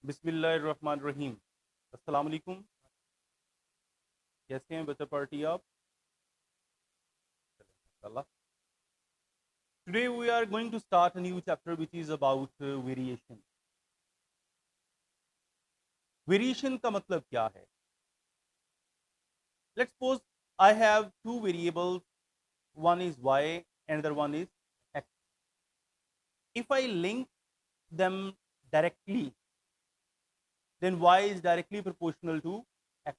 बिस्मिल्लाहिर्रहमानिर्रहीम। अस्सलाम वालेकुम। कैसे हैं बच्चा पार्टी आप? माशाल्लाह। Today we are going to start a new chapter which is about variation. Variation का मतलब क्या है? Let's suppose I have two variables, one is y, another one is x. If I link them directly, then y is directly proportional to x.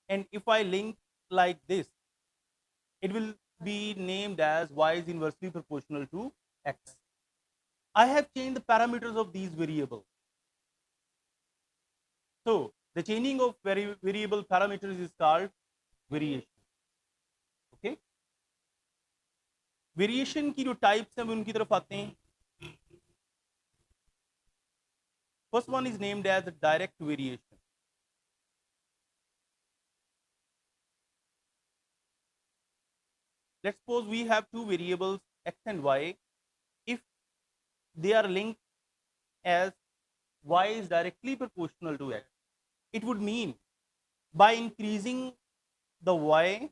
And if I link like this, it will be named as y is inversely proportional to x. I have changed the parameters of these variables. So the changing of variable parameters is called variation. Okay. Variation की जो types हैं उनकी तरफ आते हैं. First one is named as direct variation. Let's suppose we have two variables x and y. If they are linked as y is directly proportional to x, it would mean by increasing the y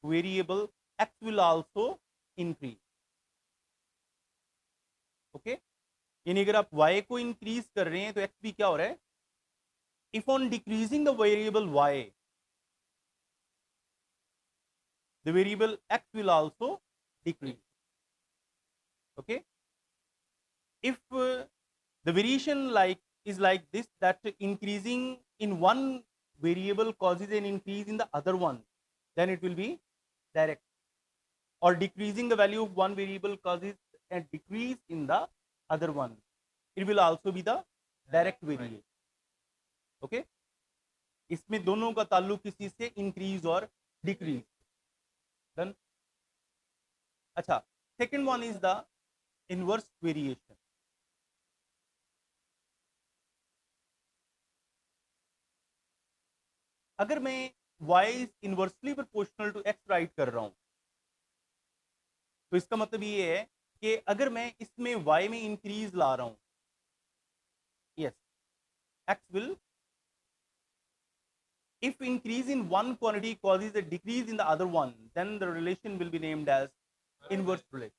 variable, x will also increase. Okay? यानी अगर आप y को increase कर रहे हैं तो x भी क्या हो रहा है? If on decreasing the variable y, the variable x will also decrease. Okay. If the variation is like this, that increasing in one variable causes an increase in the other one, then it will be direct. Or decreasing the value of one variable causes a decrease in the other one, it will also be the direct variation. Okay. इसमें दोनों का ताल्लुक किसी से increase और decrease. Done. अच्छा, second one is the inverse variation. अगर मैं y is inversely proportional to x write कर रहा हूं तो इसका मतलब ये है कि अगर मैं इसमें y में इंक्रीज ला रहा हूं, yes, x will, if increase in one quantity causes a decrease in the other one, then the relation will be named as inverse relation.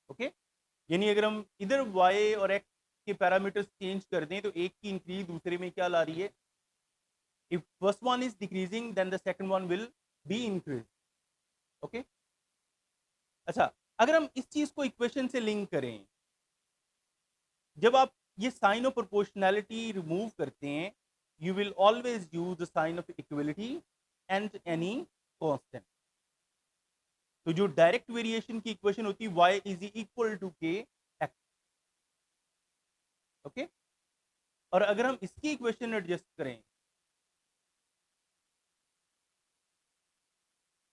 Okay. यानी अगर हम इधर y और x के पैरामीटर्स चेंज कर दें तो एक की इंक्रीज दूसरे में क्या ला रही है? If first one is decreasing, then the second one will be increased. Okay. अच्छा, अगर हम इस चीज को इक्वेशन से लिंक करें, जब आप ये साइन ऑफ प्रोपोर्शनैलिटी रिमूव करते हैं, you will always use the sign of equality and any constant. तो जो डायरेक्ट वेरिएशन की इक्वेशन होती है y is equal to k x. Okay. और अगर हम इसकी इक्वेशन एडजस्ट करें,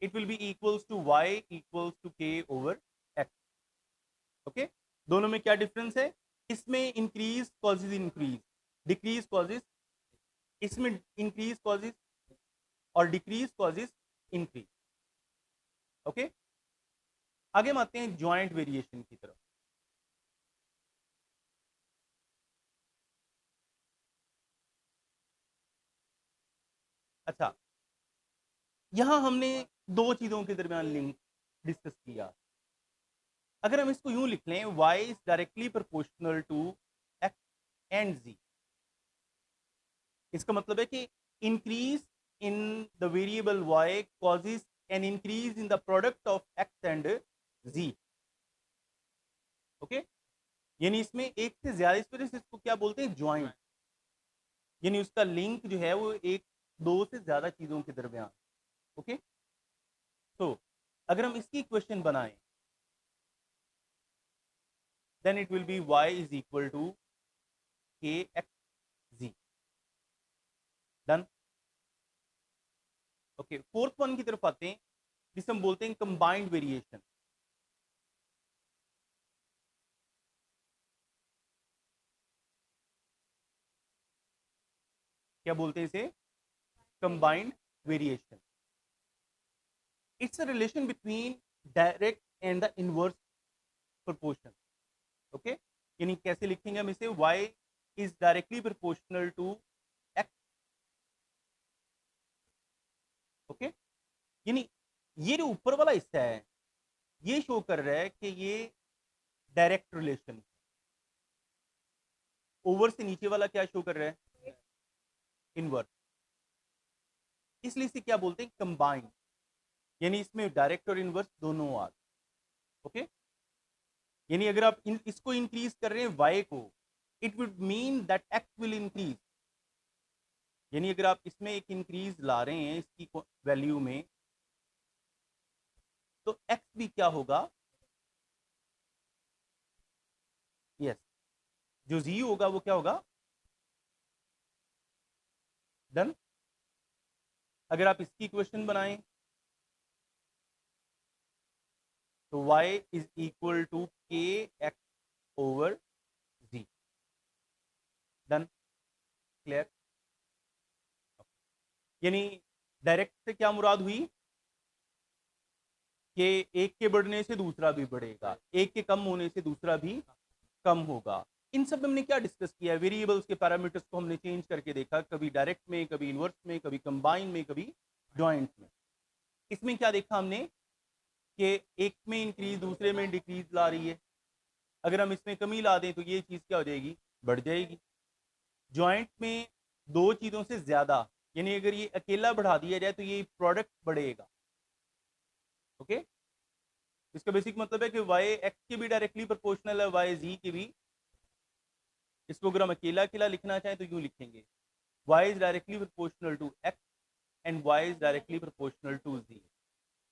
it will be equals to y equals to k over x. Okay. दोनों में क्या डिफरेंस है? इसमें increase causes increase, decrease causes, इसमें इंक्रीज कॉजेज और डिक्रीज कॉजेज इंक्रीज. ओके. आगे हम आते हैं ज्वाइंट वेरिएशन की तरफ. अच्छा, यहां हमने दो चीजों के दरमियान लिंक डिस्कस किया. अगर हम इसको यूं लिख लें, y is directly proportional to x and z, इसका मतलब है कि increase in the variable y causes an increase in the product of x and z. Okay. यानी इसमें एक से ज्यादा, इस वजह से इसको क्या बोलते हैं? ज्वाइंट. यानी उसका लिंक जो है वो एक दो से ज्यादा चीजों के दरमियान. ओके. तो अगर हम इसकी इक्वेशन बनाएं, then it will be y is equal to kxz. Done. Okay. Fourth one की तरफ आते हैं, जिसे हम बोलते हैं कंबाइंड वेरिएशन. क्या बोलते हैं इसे? Combined variation. It's a relation between direct and the inverse proportion. Okay. यानी कैसे लिखेंगे हम इसे, y is directly proportional to x। Okay, यानी ये जो ऊपर वाला हिस्सा है ये शो कर रहा है कि ये डायरेक्ट रिलेशन। ओवर से नीचे वाला क्या शो कर रहा है, इनवर्स। इसलिए इसे क्या बोलते हैं, कंबाइंड, यानी इसमें डायरेक्ट और इनवर्स दोनों आ। ओके, यानी अगर आप इसको इंक्रीज कर रहे हैं y को, it would mean that x will increase. यानी अगर आप इसमें एक इंक्रीज ला रहे हैं इसकी वैल्यू में, तो x भी क्या होगा, यस, जो z होगा वो क्या होगा, डन। अगर आप इसकी इक्वेशन बनाएं तो y is equal to k x over z, done, clear. यानी डायरेक्ट से क्या मुराद हुई कि एक के बढ़ने से दूसरा भी बढ़ेगा, एक के कम होने से दूसरा भी कम होगा। इन सब में हमने क्या डिस्कस किया है, वेरिएबल्स के पैरामीटर्स को हमने चेंज करके देखा, कभी डायरेक्ट में, कभी इनवर्स में, कभी कंबाइन में, कभी जॉइंट में। इसमें क्या देखा हमने कि एक में इंक्रीज दूसरे में डिक्रीज ला रही है, अगर हम इसमें कमी ला दें तो ये चीज़ क्या हो जाएगी, बढ़ जाएगी। जॉइंट में दो चीज़ों से ज़्यादा, यानी अगर ये अकेला बढ़ा दिया जाए तो ये प्रोडक्ट बढ़ेगा। ओके, इसका बेसिक मतलब है कि y x के भी डायरेक्टली प्रोपोर्शनल है, y z के भी। इसको अगर हम अकेला अकेला लिखना चाहें तो यूँ लिखेंगे, y is directly proportional to x and y is directly proportional to z।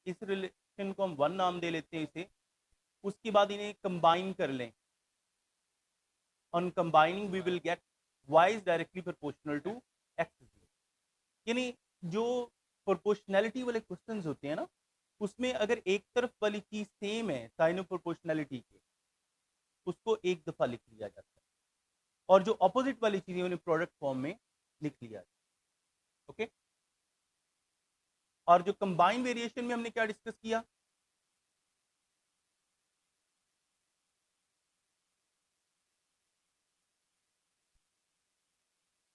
इस रिलेशन को हम 1 नाम दे लेते हैं इसे, उसके बाद इन्हें कंबाइन कर लें, on combining we will get y is directly proportional to x। यानी जो प्रोपोर्शनैलिटी वाले क्वेश्चंस होते हैं ना, उसमें अगर एक तरफ वाली चीज सेम है साइन ऑफ प्रोपोर्शनैलिटी के, उसको एक दफा लिख लिया जाता है, और जो अपोजिट वाली चीजें उन्हें प्रोडक्ट फॉर्म में लिख लिया जाता है। ओके, और जो कंबाइन वेरिएशन में हमने क्या डिस्कस किया,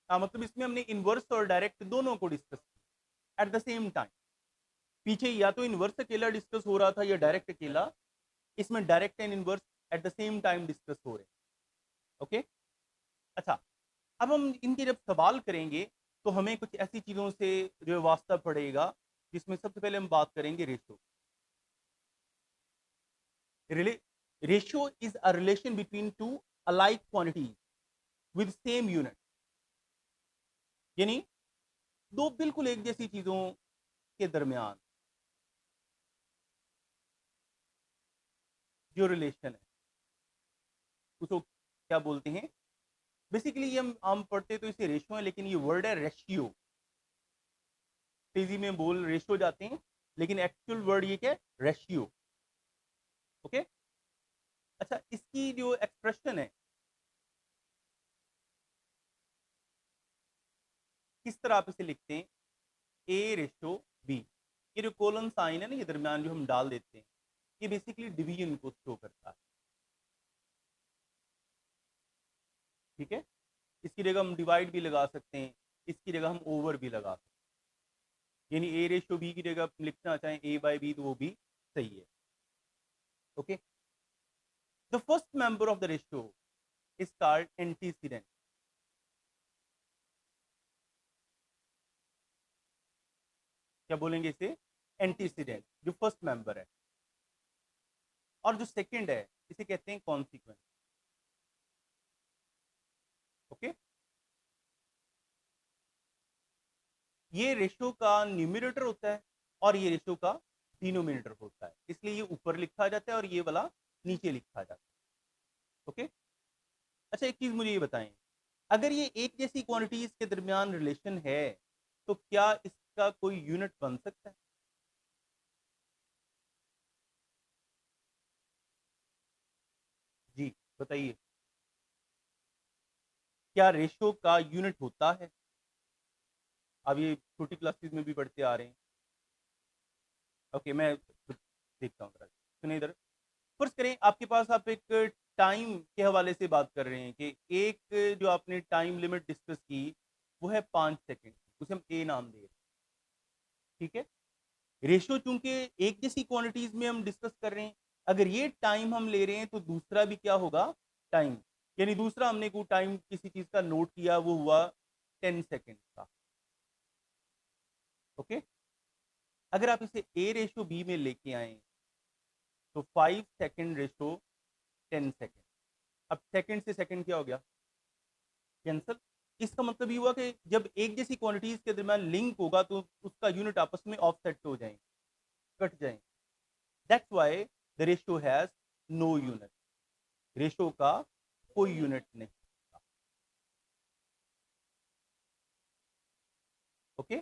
मतलब इसमें हमने इनवर्स और डायरेक्ट दोनों को डिस्कस किया एट द सेम टाइम। पीछे या तो इनवर्स अकेला डिस्कस हो रहा था या डायरेक्ट अकेला, इसमें direct and inverse at the same time discuss हो रहे हैं। ओके, अच्छा, अब हम इनके जब सवाल करेंगे तो हमें कुछ ऐसी चीज़ों से जो है वास्ता पड़ेगा, जिसमें सबसे पहले हम बात करेंगे ratio. Ratio is a relation between two alike quantities with same unit, यानी दो बिल्कुल एक जैसी चीज़ों के दरमियान जो रिलेशन है उसको क्या बोलते हैं। बेसिकली ये हम आम पढ़ते तो इसे रेशो है, लेकिन ये वर्ड है रेशियो। तेजी में बोल रेशो जाते हैं, लेकिन एक्चुअल वर्ड ये क्या है, रेशियो। ओके, अच्छा, इसकी जो एक्सप्रेशन है किस तरह आप इसे लिखते हैं, ए रेशो बी। ये जो कोलन साइन है ना, ये दरमियान जो हम डाल देते हैं, ये बेसिकली डिवीजन को शो करता है। ठीक है, इसकी जगह हम डिवाइड भी लगा सकते हैं, इसकी जगह हम ओवर भी लगा सकते हैं, यानी ए रेशो बी की जगह लिखना चाहें ए बाई बी तो वो भी सही है। Okay, the first member of the ratio is called antecedent. क्या बोलेंगे इसे, एंटीसीडेंट, जो फर्स्ट मेंबर है। और जो सेकंड है इसे कहते हैं कॉन्सिक्वेंस। ओके, ये रेशो का न्यूमरेटर होता है और ये रेशो का डिनोमिनेटर होता है, इसलिए ये ऊपर लिखा जाता है और ये वाला नीचे लिखा जाता है। ओके, अच्छा, एक चीज मुझे ये बताएं, अगर ये एक जैसी क्वांटिटीज के दरमियान रिलेशन है तो क्या इसका कोई यूनिट बन सकता है। जी बताइए, क्या रेशो का यूनिट होता है। अब ये छोटी क्लासेस में भी पढ़ते आ रहे हैं। ओके, मैं देखता हूँ, सुनिए इधर। फर्ज करें आपके पास आप एक टाइम के हवाले से बात कर रहे हैं कि एक जो आपने टाइम लिमिट डिस्कस की वो है 5 सेकंड, उसे हम ए नाम दे रहे हैं, ठीक है। रेशो चूंकि एक जैसी क्वांटिटीज में हम डिस्कस कर रहे हैं, अगर ये टाइम हम ले रहे हैं तो दूसरा भी क्या होगा, टाइम, यानी दूसरा हमने को टाइम किसी चीज का नोट किया वो हुआ 10 सेकेंड का, ओके। अगर आप इसे ए रेशो बी में लेके आए तो 5 सेकेंड रेशो 10 सेकेंड, अब सेकेंड से सेकेंड क्या हो गया, कैंसल। इसका मतलब ये हुआ कि जब एक जैसी क्वांटिटीज के दरमियान लिंक होगा तो उसका यूनिट आपस में ऑफसेट हो जाएंगे, कट जाएंगे। That's why the ratio has no unit, ratio का कोई यूनिट नहीं, ओके।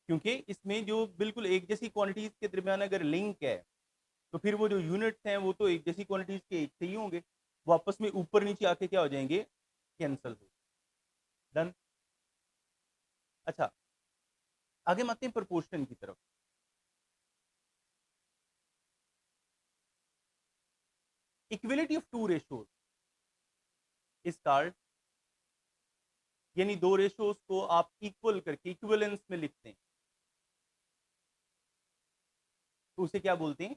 क्योंकि इसमें जो बिल्कुल एक जैसी क्वांटिटीज के दरमियान अगर लिंक है तो फिर वो जो यूनिट्स हैं वो तो एक जैसी क्वांटिटीज के एक से ही होंगे, वो आपस में ऊपर नीचे आके क्या हो जाएंगे, कैंसल हो। डन। अच्छा, आगे हम आते हैं प्रोपोर्शन की तरफ। Equality of two ratios is called, यानी दो रेशियोज को आप इक्वल करके इक्विवेलेंस में लिखते हैं तो उसे क्या बोलते हैं,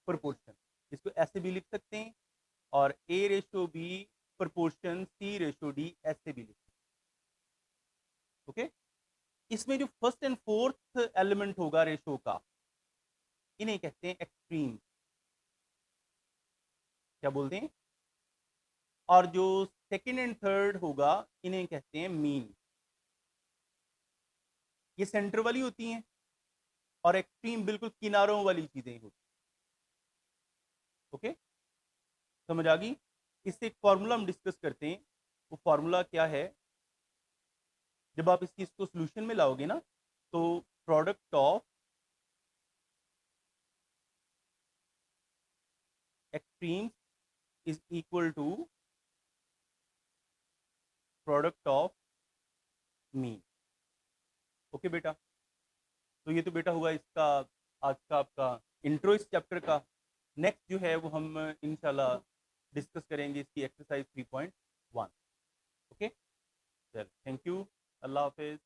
प्रोपोर्शन। इसको ऐसे भी लिख सकते हैं और ए रेशो बी प्रोपोर्शन सी रेशो डी ऐसे भी लिख सकते हैं, ओके। इसमें जो फर्स्ट एंड फोर्थ एलिमेंट होगा रेशो का, इन्हें कहते हैं एक्सट्रीम, क्या बोलते हैं, और जो सेकंड एंड थर्ड होगा इन्हें कहते हैं मीन। ये सेंटर वाली होती हैं और एक्सट्रीम बिल्कुल किनारों वाली चीजें होती हैं, ओके। समझ आ गई। इससे एक फॉर्मूला हम डिस्कस करते हैं, वो फॉर्मूला क्या है, जब आप इस चीज को सोल्यूशन में लाओगे ना तो product of extremes is equal to product of mean, okay बेटा। तो ये तो बेटा हुआ इसका आज का आपका इंट्रो इस चैप्टर का। नेक्स्ट जो है वो हम इंशाल्लाह डिस्कस करेंगे इसकी एक्सरसाइज 3.1, ओके। चल, थैंक यू, अल्लाह हाफिज।